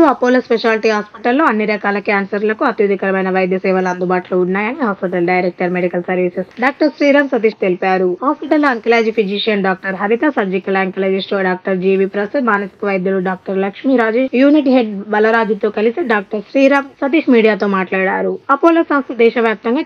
Nellore Apollo speciality హాస్పిటల్లో అన్ని రకాల క్యాన్సర్లకు అత్యధికమైన వైద్య సేవలు అందుబాటులో ఉన్నాయని hospital director medical services doctor Sriram Satish తెలిపారు. Hospital oncology physician doctor Haritha, surgical oncologist doctor G V Prasad, మానసిక వైద్యులు doctor Lakshmi Rajesh, unit head బలరాజుతో కలిసి డాక్టర్ శ్రీరామ్ సతీష్ మీడియాతో మాట్లాడారు. అపోలో సంస్థ దేశవ్యాప్తంగా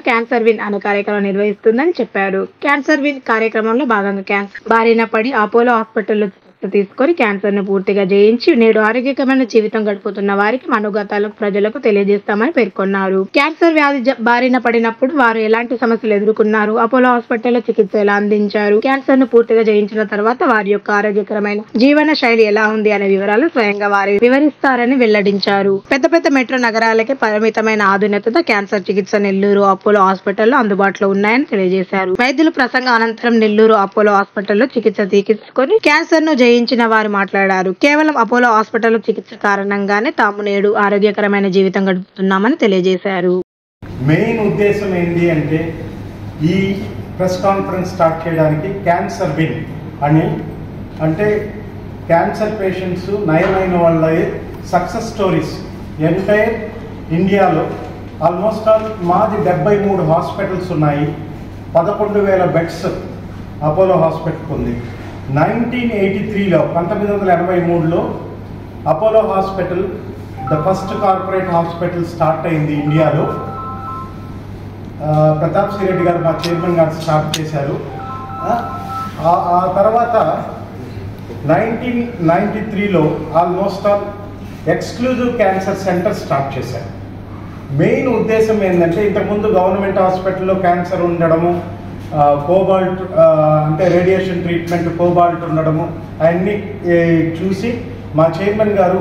క్యాన్సర్ విన్ అనే కార్యక్రమం నిర్వహిస్తుందని చెప్పారు. క్యాన్సర్ విన్ కార్యక్రమంలో భాగంగా క్యాన్సర్ బారిన పడి అపోలో హాస్పిటల్లో తీసుకొని క్యాన్సర్ ను పూర్తిగా జయించి నేడు ఆరోగ్యకరమైన జీవితం గడుపుతున్న వారికి మనోగతాలకు ప్రజలకు తెలియజేస్తామని పేర్కొన్నారు. క్యాన్సర్ వ్యాధి బారిన పడినప్పుడు వారు ఎలాంటి సమస్యలు ఎదుర్కొన్నారు, అపోలో హాస్పిటల్లో చికిత్స ఎలా అందించారు, క్యాన్సర్ ను పూర్తిగా జయించిన తర్వాత వారి యొక్క ఆరోగ్యకరమైన జీవన శైలి ఎలా ఉంది అనే వివరాలు స్వయంగా వారు వివరిస్తారని వెల్లడించారు. పెద్ద మెట్రో నగరాలకే పరిమితమైన ఆధునికత క్యాన్సర్ చికిత్స నెల్లూరు అపోలో హాస్పిటల్లో అందుబాటులో ఉన్నాయని తెలియజేశారు. వైద్యులు ప్రసంగం అనంతరం నెల్లూరు అపోలో హాస్పిటల్లో చికిత్స తీసుకొని క్యాన్సర్ ను జయించిన వారు మాట్లాడారు. కేవలం అపోలో హాస్పిటల్ చికిత్స కారణంగానే తాము నేడు ఆరోగ్యకరమైన జీవితం గడుపుతున్నామని తెలియజేశారు. మెయిన్ ఉద్దేశం ఏంటి అంటే ఈ ప్రెస్ కాన్ఫరెన్స్ స్టార్ట్ చేయడానికి క్యాన్సర్ విన్ అని అంటే క్యాన్సర్ పేషెంట్స్ నయమైన వాళ్ళ సక్సెస్ స్టోరీస్ ఎంటైర్ ఇండియాలో ఆల్మోస్ట్ మాది 73 హాస్పిటల్స్ ఉన్నాయి. 11,000 బెడ్స్ అపోలో హాస్పిటల్కి ఉంది. 1983లో 1983లో Apollo hospital the first corporate hospital start అయింది ఇండియాలో. ప్రతాప్ రెడ్డి గారు మా చైర్మన్ గారు స్టార్ట్ చేశారు. ఆ తర్వాత 1993లో almost all exclusive cancer centre start చేశారు. మెయిన్ ఉద్దేశం ఏంటంటే ఇంతకుముందు గవర్నమెంట్ హాస్పిటల్లో క్యాన్సర్ ఉండడము, కోబాల్ట్ అంటే రేడియేషన్ ట్రీట్మెంట్ కోబాల్ట్ ఉండడము అవన్నీ చూసి మా చైర్మన్ గారు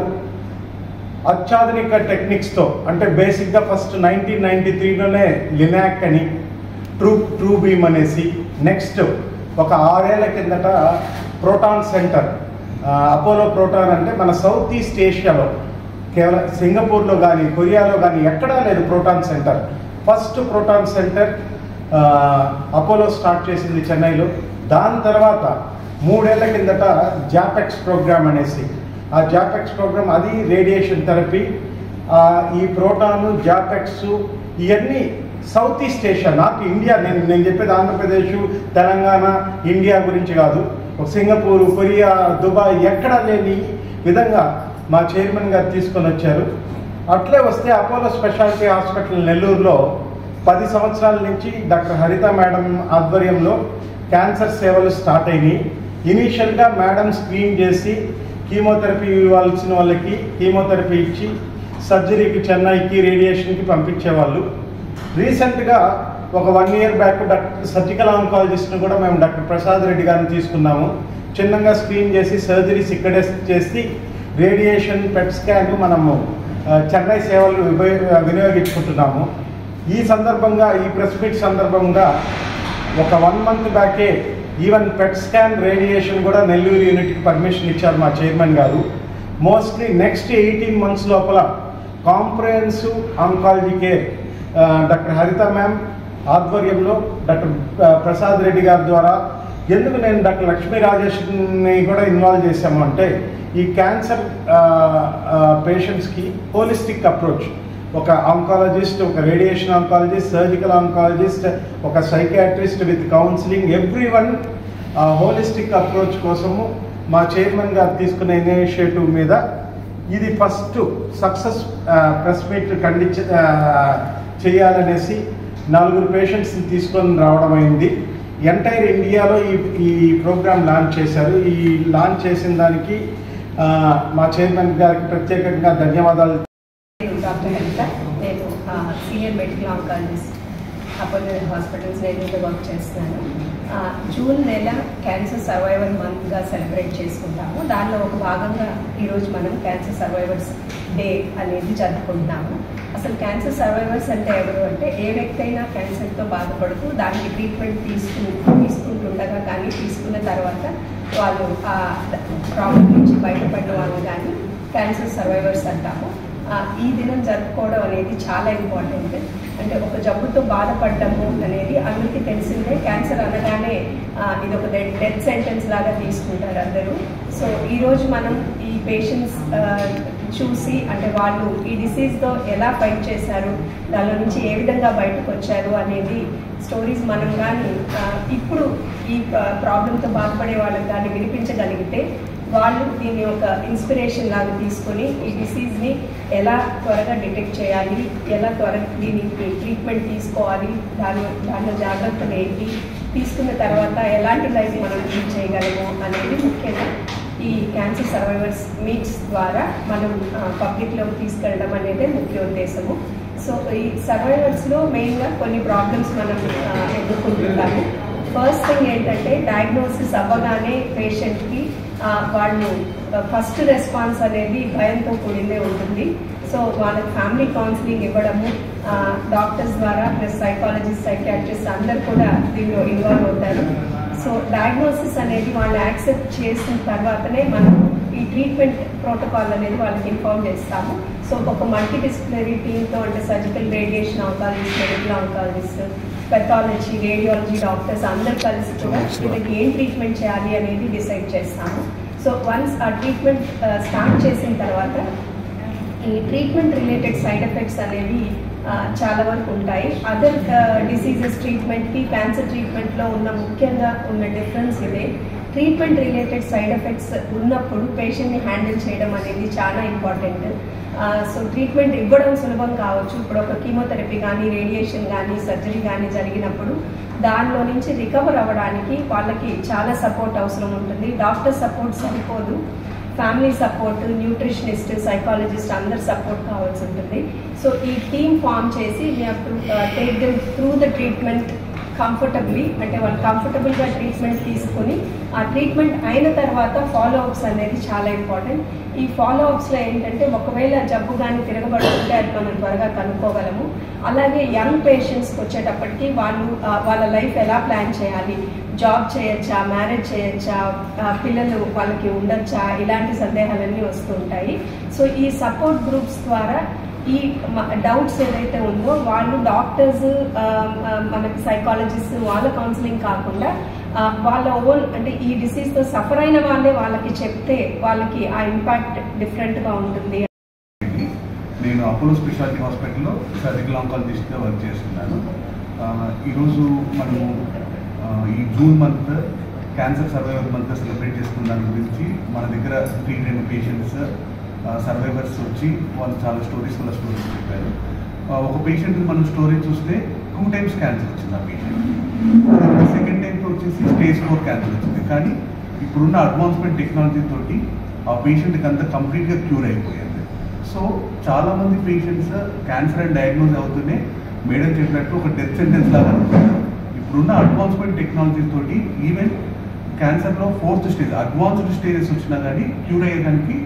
అత్యాధునిక టెక్నిక్స్తో అంటే బేసిక్గా ఫస్ట్ 1993లోనే లినాక్ అని ట్రూ బీమ్ అనేసి, నెక్స్ట్ ఒక 6 ఏళ్ల కిందట ప్రోటాన్ సెంటర్ అపోలో ప్రోటాన్ అంటే మన సౌత్ ఈస్ట్ ఏషియాలో కేవలం సింగపూర్లో కానీ కొరియాలో కానీ ఎక్కడా లేదు proton centre. First proton centre Apollo start చేసింది చెన్నైలో. దాని తర్వాత 3 ఏళ్ల కిందట జాపెక్స్ ప్రోగ్రామ్ అనేసి, ఆ జాపెక్స్ ప్రోగ్రామ్ అది రేడియేషన్ థెరపీ. ఈ ప్రోటాను జాపెక్స్ ఇవన్నీ సౌత్ ఈస్ట్ ఏషియా, నాకు ఇండియా, నేను చెప్పేది ఆంధ్రప్రదేశ్ తెలంగాణ ఇండియా గురించి కాదు, సింగపూర్ కొరియా దుబాయ్ ఎక్కడా లేని విధంగా మా చైర్మన్ గారు తీసుకొని వచ్చారు. అట్లే వస్తే అపోలో స్పెషాలిటీ హాస్పిటల్ నెల్లూరులో 10 సంవత్సరాల నుంచి డాక్టర్ హరిత మేడం ఆధ్వర్యంలో క్యాన్సర్ సేవలు స్టార్ట్ అయినాయి. ఇనీషియల్గా మేడం స్క్రీన్ చేసి కీమోథెరపీ ఇవ్వాల్సిన వాళ్ళకి కీమోథెరపీ ఇచ్చి సర్జరీకి చెన్నైకి రేడియేషన్కి పంపించేవాళ్ళు. రీసెంట్గా ఒక 1 ఇయర్ బ్యాక్ సర్జికల్ ఆంకాలజిస్ట్ను కూడా మేము డాక్టర్ ప్రసాద్ రెడ్డి గారిని తీసుకున్నాము. చిన్నగా స్క్రీన్ చేసి సర్జరీస్ ఇక్కడే చేసి రేడియేషన్ పెట్ స్కాన్ మనము చెన్నై సేవలు వినియోగించుకుంటున్నాము. ఈ సందర్భంగా ఈ ప్రెస్ మీట్ సందర్భంగా ఒక 1 మంత్ బ్యాకే ఈవెన్ పెట్ స్కాన్ రేడియేషన్ కూడా నెల్లూరు యూనిట్కి పర్మిషన్ ఇచ్చారు మా చైర్మన్ గారు. మోస్ట్లీ నెక్స్ట్ 18 మంత్స్ లోపల comprehensive oncology care doctor Haritha ma'am ఆధ్వర్యంలో డాక్టర్ ప్రసాద్ రెడ్డి గారి ద్వారా, ఎందుకు నేను డాక్టర్ లక్ష్మీ రాజేష్ని కూడా ఇన్వాల్వ్ చేశాము అంటే ఈ క్యాన్సర్ పేషెంట్స్కి హోలిస్టిక్ అప్రోచ్, ఒక ఆంకాలజిస్ట్, ఒక రేడియేషన్ ఆంకాలజిస్ట్, సర్జికల్ ఆంకాలజిస్ట్, ఒక psychiatrist with counselling, everyone holistic approach కోసము మా చైర్మన్ గారు తీసుకునే ఇనిషియేటివ్ మీద ఇది ఫస్ట్ సక్సెస్ ప్రెస్ మీట్ చేయాలనేసి 4 పేషెంట్స్ని తీసుకొని రావడం అయింది. ఎంటైర్ ఇండియాలో ఈ ప్రోగ్రామ్ లాంచ్ చేశారు. ఈ లాంచ్ చేసిన దానికి మా చైర్మన్ గారికి ప్రత్యేకంగా ధన్యవాదాలు. డాక్టర్ హరిత, నేను senior medical oncologist Apollo hospitals నెల్లూరులో వర్క్ చేస్తున్నాను. జూన్ నెల క్యాన్సర్ సర్వైవర్ మంత్గా సెలబ్రేట్ చేసుకుంటాము. దానిలో ఒక భాగంగా ఈరోజు మనం క్యాన్సర్ సర్వైవర్స్ డే అనేది జరుపుకుంటున్నాము. అసలు క్యాన్సర్ సర్వైవర్స్ అంటే ఎవరు అంటే ఏ వ్యక్తి అయినా క్యాన్సర్తో బాధపడుతూ దానికి ట్రీట్మెంట్ తీసుకుంటుండగా కానీ తీసుకున్న తర్వాత వాళ్ళు ఆ ప్రాబ్లం నుంచి బయటపడిన వాళ్ళు కానీ క్యాన్సర్ సర్వైవర్స్ అంటాము. ఈ దినం జరుపుకోవడం అనేది చాలా ఇంపార్టెంట్. అంటే ఒక జబ్బుతో బాధపడటము అనేది అందరికీ తెలిసిందే. క్యాన్సర్ అనగానే ఇది ఒక డెత్ సెంటెన్స్ లాగా తీసుకుంటారు అందరూ. సో ఈరోజు మనం ఈ పేషెంట్స్ చూసి అంటే వాళ్ళు ఈ డిసీజ్తో ఎలా ఫైట్ చేశారు, దానిలో నుంచి ఏ విధంగా బయటకు వచ్చారు అనేది స్టోరీస్ మనం కానీ ఇప్పుడు ఈ ప్రాబ్లంతో బాధపడే వాళ్ళకి కానీ వినిపించగలిగితే వాళ్ళు దీన్ని ఒక ఇన్స్పిరేషన్ లాగా తీసుకొని ఈ డిసీజ్ని ఎలా త్వరగా డిటెక్ట్ చేయాలి, ఎలా త్వరగా దీనికి ట్రీట్మెంట్ తీసుకోవాలి, దానిలో జాగ్రత్తలు ఏంటి, తీసుకున్న తర్వాత ఎలాంటి లైఫ్ మనం లీడ్ చేయగలము అనేది ముఖ్యంగా ఈ క్యాన్సర్ సర్వైవర్స్ మీట్స్ ద్వారా మనం పబ్లిక్లోకి తీసుకెళ్ళడం అనేది ముఖ్య ఉద్దేశము. సో ఈ సర్వైవర్స్లో మెయిన్గా కొన్ని ప్రాబ్లమ్స్ మనం ఎదుర్కొంటుంటాము. ఫస్ట్ థింగ్ ఏంటంటే డయాగ్నోసిస్ అవ్వగానే పేషెంట్కి వాళ్ళు ఫస్ట్ రెస్పాన్స్ అనేది భయంతో కూడిందే ఉంటుంది. సో వాళ్ళకి ఫ్యామిలీ కౌన్సిలింగ్ ఇవ్వడము డాక్టర్స్ ద్వారా ప్లస్ సైకాలజిస్ట్, సైకియాట్రిస్ట్ అందరు కూడా దీనిలో ఇన్వాల్వ్ అవుతారు. సో డయాగ్నోసిస్ అనేది వాళ్ళు యాక్సెప్ట్ చేసిన తర్వాతనే మనం ఈ ట్రీట్మెంట్ ప్రోటోకాల్ అనేది వాళ్ళకి ఇన్ఫార్మ్ చేస్తాము. సో ఒక మల్టీ డిసిప్లినరీ టీమ్తో అంటే surgical, radiation oncologist, medical oncologist, pathology, radiology doctors అందరు కలిసి కూడా వీళ్ళకి ఏం ట్రీట్మెంట్ చేయాలి అనేది డిసైడ్ చేస్తాము. సో వన్స్ ఆ ట్రీట్మెంట్ స్టార్ట్ చేసిన తర్వాత ఈ ట్రీట్మెంట్ రిలేటెడ్ సైడ్ ఎఫెక్ట్స్ అనేవి చాలా వరకు ఉంటాయి. అదర్ డిసీజెస్ ట్రీట్మెంట్కి క్యాన్సర్ ట్రీట్మెంట్లో ముఖ్యంగా ఉన్న డిఫరెన్స్ ఇదే. ట్రీట్మెంట్ రిలేటెడ్ సైడ్ ఎఫెక్ట్స్ ఉన్నప్పుడు పేషెంట్ని హ్యాండిల్ చేయడం అనేది చాలా ఇంపార్టెంట్. సో ట్రీట్మెంట్ ఇవ్వడం సులభం కావచ్చు. ఇప్పుడు ఒక కీమోథెరపీ కానీ, రేడియేషన్ కానీ, సర్జరీ కానీ జరిగినప్పుడు దానిలో నుంచి రికవర్ అవ్వడానికి వాళ్ళకి చాలా సపోర్ట్ అవసరం ఉంటుంది. డాక్టర్ సపోర్ట్ సరిపోదు, ఫ్యామిలీ సపోర్ట్, న్యూట్రిషనిస్ట్, సైకాలజిస్ట్ అందరు సపోర్ట్ కావాల్సి ఉంటుంది. సో ఈ టీమ్ ఫామ్ చేసి we have to take them through the treatment comfortably. అంటే వాళ్ళు కంఫర్టబుల్గా ట్రీట్మెంట్ తీసుకొని ఆ ట్రీట్మెంట్ అయిన తర్వాత ఫాలో అప్స్ అనేది చాలా ఇంపార్టెంట్. ఈ ఫాలో అప్స్లో ఏంటంటే ఒకవేళ జబ్బు కానీ తిరగబడుతుంటే అది మనం త్వరగా కనుక్కోగలము. అలాగే యంగ్ పేషెంట్స్కి వచ్చేటప్పటికి వాళ్ళు వాళ్ళ లైఫ్ ఎలా ప్లాన్ చేయాలి, జాబ్ చేయొచ్చా, మ్యారేజ్ చేయొచ్చా, పిల్లలు వాళ్ళకి ఉండొచ్చా, ఇలాంటి సందేహాలన్నీ వస్తుంటాయి. సో ఈ సపోర్ట్ గ్రూప్స్ ద్వారా ఈ డౌట్స్ ఏదైతే ఉందో వాళ్ళు డాక్టర్స్, మనకి సైకాలజిస్ట్ వాళ్ళ కౌన్సిలింగ్ కాకుండా వాళ్ళ ఓన్ అంటే ఈ డిసీజ్తో సఫర్ అయిన వాళ్ళే వాళ్ళకి చెప్తే వాళ్ళకి ఆ ఇంపాక్ట్ డిఫరెంట్గా ఉంటుంది. నేను అపోలో స్పెషాలిటీ హాస్పిటల్లో సర్జికల్ ఆంకాలజిస్ట్గా వర్క్ చేస్తున్నాను. ఈరోజు మనము ఈ June month cancer survivor month celebrate చేసుకున్న దాని గురించి మన దగ్గర ట్రీట్ అయిన పేషెంట్స్ సర్వైవర్స్ వచ్చి వాళ్ళు చాలా స్టోరీస్ చెప్పారు. ఒక పేషెంట్ మనం స్టోరీ చూస్తే 2 times క్యాన్సర్ వచ్చింది ఆ పేషెంట్. సెకండ్ టైంతో వచ్చేసి స్టేజ్ 4 క్యాన్సర్ వచ్చింది. కానీ ఇప్పుడున్న అడ్వాన్స్మెంట్ టెక్నాలజీ తోటి ఆ పేషెంట్కి అంతా కంప్లీట్గా క్యూర్ అయిపోయింది. సో చాలామంది పేషెంట్స్ క్యాన్సర్ అని డయాగ్నోజ్ అవుతూనే మేడం చెప్పినట్టు ఒక డెత్ సెంటెన్స్ లాగా అనుకుంటారు. ఇప్పుడున్న అడ్వాన్స్మెంట్ టెక్నాలజీ తోటి ఈవెన్ క్యాన్సర్లో 4th స్టేజ్ అడ్వాన్స్డ్ స్టేజెస్ వచ్చినా కానీ క్యూర్ అయ్యేదానికి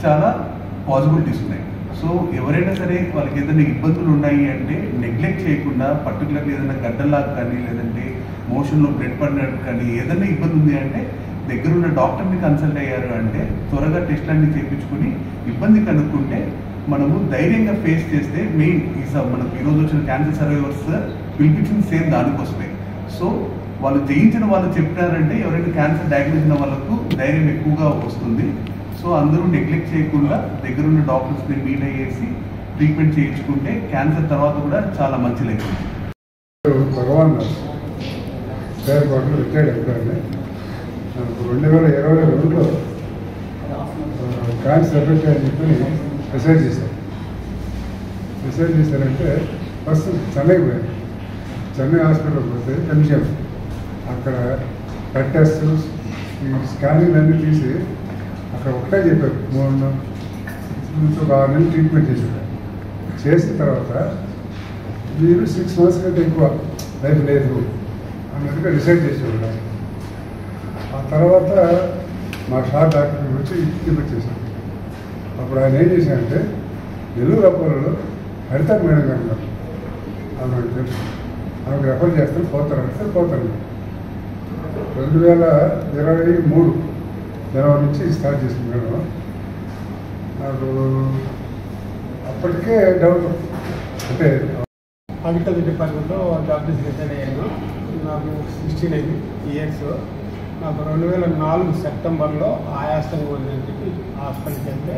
చాలా పాసిబిలిటీస్ ఉన్నాయి. సో ఎవరైనా సరే వాళ్ళకి ఏదైనా ఇబ్బందులు ఉన్నాయి అంటే నెగ్లెక్ట్ చేయకుండా, పర్టికులర్లీ ఏదైనా గడ్డలాగా కానీ లేదంటే మోషన్లో బ్లడ్ పడినట్టు కానీ ఏదైనా ఇబ్బంది ఉంది అంటే దగ్గరున్న డాక్టర్ని కన్సల్ట్ అయ్యారు అంటే త్వరగా టెస్ట్లన్నీ చేయించుకుని ఇబ్బంది కనుక్కుంటే మనము ధైర్యంగా ఫేస్ చేస్తే మెయిన్ మనకు ఈరోజు వచ్చిన క్యాన్సర్ సర్వైవర్స్ పిలిపించింది సేమ్ దానికోసమే. సో వాళ్ళు జయించిన వాళ్ళు చెప్పినారంటే ఎవరైనా క్యాన్సర్ డయాగ్నోస్ అయిన వాళ్ళకు ధైర్యం ఎక్కువగా వస్తుంది. సో అందరూ నెగ్లెక్ట్ చేయకుండా దగ్గరున్న డాక్టర్స్ని మీట్ అయ్యేసి ట్రీట్మెంట్ చేయించుకుంటే క్యాన్సర్ తర్వాత కూడా చాలా మంచి లైఫ్ ఉంది. భగవాన్ సార్ గవర్నమెంట్ రిటైర్డ్ అయిపోయింది. నాకు 2022లో క్యాన్సర్ ఎఫెక్ట్ అని చెప్పి డిసైడ్ చేశారంటే ఫస్ట్ చెన్నైకి పోయాను. చెన్నై హాస్పిటల్కి పోతే కలిసాం. అక్కడ బ్లడ్ టెస్ట్, ఈ స్కానింగ్ అన్నీ తీసి అక్కడ ఒకటే చెప్పారు, 3 నుంచి 6 నెలలు ట్రీట్మెంట్ చేసిన తర్వాత మీరు 6 months కంటే ఎక్కువ లైఫ్ లేదు అన్నట్టుగా డిసైడ్ చేసేవాడు. ఆ తర్వాత మా షాప్ డాక్టర్ వచ్చి ఇంటికి వచ్చేసాం. అప్పుడు ఆయన ఏం చేశారంటే నెల్లూరు అపోలో హరిత మేడం గారు ఉన్నారు, ఆమె తెలుసు, ఆమెకు రెఫర్ చేస్తాను పోతారంటే పోతాను. 2023 జనవరి నుంచి స్టార్ట్ చేసుకున్నాను. నాకు అప్పటికే డౌట్ అంటే అగ్రికల్చర్ డిపార్ట్మెంట్లో జాబ్ చేసి రిటైర్ అయ్యాను. నాకు 69 ఇయర్స్. నాకు 2004 సెప్టెంబర్లో ఆయాసంగా ఉందని చెప్పి హాస్పిటల్కి వెళ్తే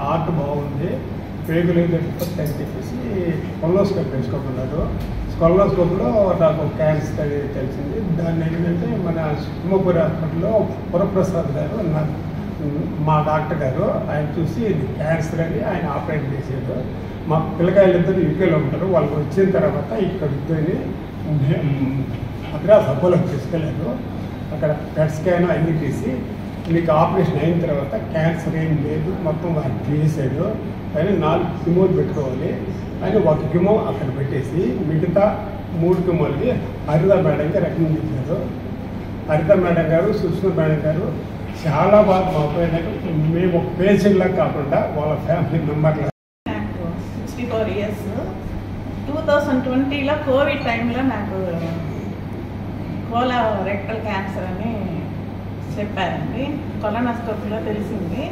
హార్ట్ బాగుంది, పేగులు గట్టిపోతే అని చెప్పేసి కొల్లోస్కోప్ వేసుకోమన్నారు. కొల్లోస్కోప్లో నాకు క్యాన్సర్ అనేది తెలిసింది. దాన్ని ఏంటంటే మన సింహపురి హాస్పిటల్లో పురప్రసాద్ గారు మా డాక్టర్ గారు ఆయన చూసి ఇది క్యాన్సర్ అని ఆయన ఆపరేట్ చేశారు. మా పిల్లకాయలు ఇద్దరు యూకేలో ఉంటారు. వాళ్ళకి వచ్చిన తర్వాత ఇక్కడ ఇద్దరిని మద్రాస్ అపోలోకి తీసుకెళ్ళారు. అక్కడ పెట్ స్కాన్ అన్నీ తీసి మీకు ఆపరేషన్ అయిన తర్వాత క్యాన్సర్ ఏం లేదు మొత్తం వాళ్ళు తీసాడు. కానీ 4 కిమోలు పెట్టుకోవాలి అని 1 కిమో అక్కడ పెట్టేసి మిగతా 3 కిమోలకి హరిత మేడం గారు రికమెండ్ చేశారు. హరిత మేడం గారు, సుష్మా మేడం గారు చాలా బాగా మా పైన మేము ఒక పేషెంట్లా కాకుండా వాళ్ళ ఫ్యామిలీ మెంబర్లా. నాకు 64 ఇయర్స్. 2020లో కోవిడ్ టైంలో నాకు కోలోరెక్టల్ క్యాన్సర్ అని చెప్పారండి. కొలనోస్కోపీలో తెలిసింది.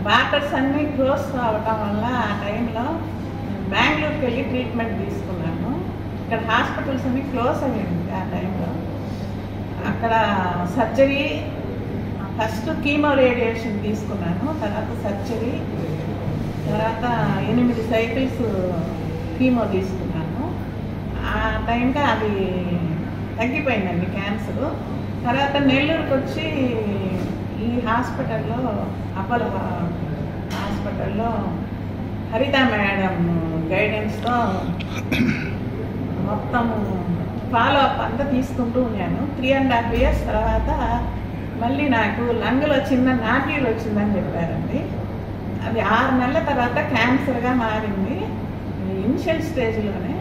బార్టర్స్ అన్నీ క్లోజ్ అవ్వటం వల్ల ఆ టైంలో బెంగళూరుకి వెళ్ళి ట్రీట్మెంట్ తీసుకున్నాను. ఇక్కడ హాస్పిటల్స్ అన్నీ క్లోజ్ అయ్యింది ఆ టైంలో. అక్కడ సర్జరీ, ఫస్ట్ కీమో రేడియేషన్ తీసుకున్నాను, తర్వాత సర్జరీ, తర్వాత 8 సైకిల్స్ కీమో తీసుకున్నాను. ఆ టైంకి అది తగ్గిపోయిందండి క్యాన్సర్. తర్వాత నెల్లూరుకి వచ్చి ఈ హాస్పిటల్లో అపోలో హాస్పిటల్లో హరిత మేడం గైడెన్స్తో మొత్తం ఫాలో అప్ అంతా తీసుకుంటూ ఉన్నాను. 3.5 ఇయర్స్ తర్వాత మళ్ళీ నాకు లంగ్లో చిన్న నాట్యూల్ వచ్చిందని చెప్పారండి. అది 6 నెలల తర్వాత క్యాన్సర్గా మారింది. ఇనిషియల్ స్టేజ్లోనే